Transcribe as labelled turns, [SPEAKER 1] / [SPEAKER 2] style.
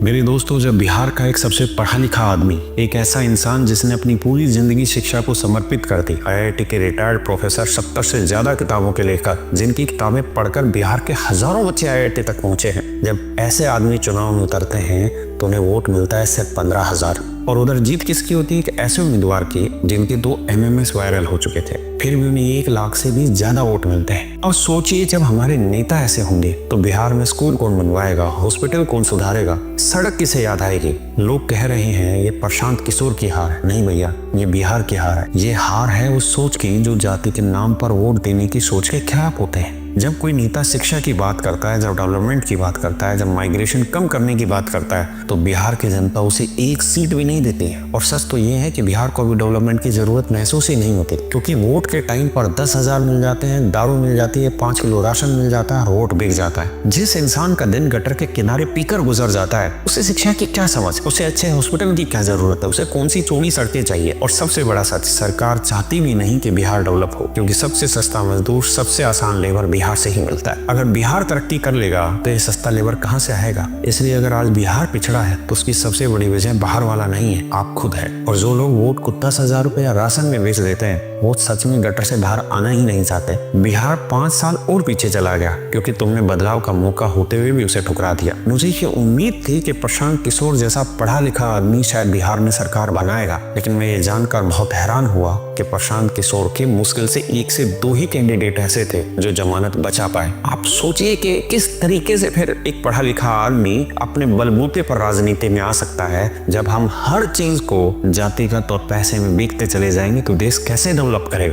[SPEAKER 1] मेरे दोस्तों, जब बिहार का एक सबसे पढ़ा लिखा आदमी, एक ऐसा इंसान जिसने अपनी पूरी जिंदगी शिक्षा को समर्पित कर दी, आईआईटी के रिटायर्ड प्रोफेसर, 70 से ज्यादा किताबों के लेखक, जिनकी किताबें पढ़कर बिहार के हजारों बच्चे आईआईटी तक पहुंचे हैं, जब ऐसे आदमी चुनाव में उतरते हैं तो उन्हें वोट मिलता है सिर्फ 15,000। और उधर जीत किसकी होती है? कि ऐसे उम्मीदवार की जिनके 2 MMS वायरल हो चुके थे, फिर भी उन्हें 1 लाख से भी ज्यादा वोट मिलते हैं। और सोचिए, जब हमारे नेता ऐसे होंगे तो बिहार में स्कूल कौन बनवाएगा, हॉस्पिटल कौन सुधारेगा, सड़क किसे याद आएगी? लोग कह रहे हैं ये प्रशांत किशोर की हार है। नहीं भैया, ये बिहार की हार है। ये हार है उस सोच की जो जाति के नाम पर वोट देने की सोच के खिलाफ होते हैं। जब कोई नेता शिक्षा की बात करता है, जब डेवलपमेंट की बात करता है, जब माइग्रेशन कम करने की बात करता है, तो बिहार की जनता उसे 1 सीट भी नहीं देती है। और सच तो ये है कि बिहार को भी डेवलपमेंट की जरूरत महसूस ही नहीं होती, क्योंकि वोट के टाइम पर 10,000 मिल जाते हैं, दारू मिल जाती है, 5 किलो राशन मिल जाता है, वोट बिक जाता है। जिस इंसान का दिन गटर के किनारे पीकर गुजर जाता है, उसे शिक्षा की क्या समझ, उसे अच्छे हॉस्पिटल की क्या जरूरत है, उसे कौन सी चौड़ी सड़कें चाहिए? और सबसे बड़ा सच, सरकार चाहती भी नहीं कि बिहार डेवलप हो, क्योंकि सबसे सस्ता मजदूर, सबसे आसान लेबर बिहार से ही मिलता है। अगर बिहार तरक्की कर लेगा तो ये सस्ता लेबर कहां से आएगा? इसलिए अगर आज बिहार पिछड़ा है तो उसकी सबसे बड़ी वजह बाहर वाला नहीं है, आप खुद है। और जो लोग वोट को 10,000 रुपया राशन में बेच देते हैं, वो सच में गटर से बाहर आना ही नहीं चाहते। बिहार 5 साल और पीछे चला गया क्योंकि तुमने बदलाव का मौका होते हुए भी उसे ठुकरा दिया। मुझे ये उम्मीद थी कि प्रशांत किशोर जैसा पढ़ा लिखा आदमी शायद बिहार में सरकार बनाएगा, लेकिन मैं ये जानकर बहुत हैरान हुआ कि प्रशांत किशोर के मुश्किल से 1 से 2 ही कैंडिडेट ऐसे थे जो जमानत बचा पाए। आप सोचिए कि किस तरीके से फिर एक पढ़ा लिखा आदमी अपने बलबूते पर राजनीति में आ सकता है। जब हम हर चीज को जातिगत और पैसे में बेचते चले जाएंगे तो देश कैसे डेवलप करेगा?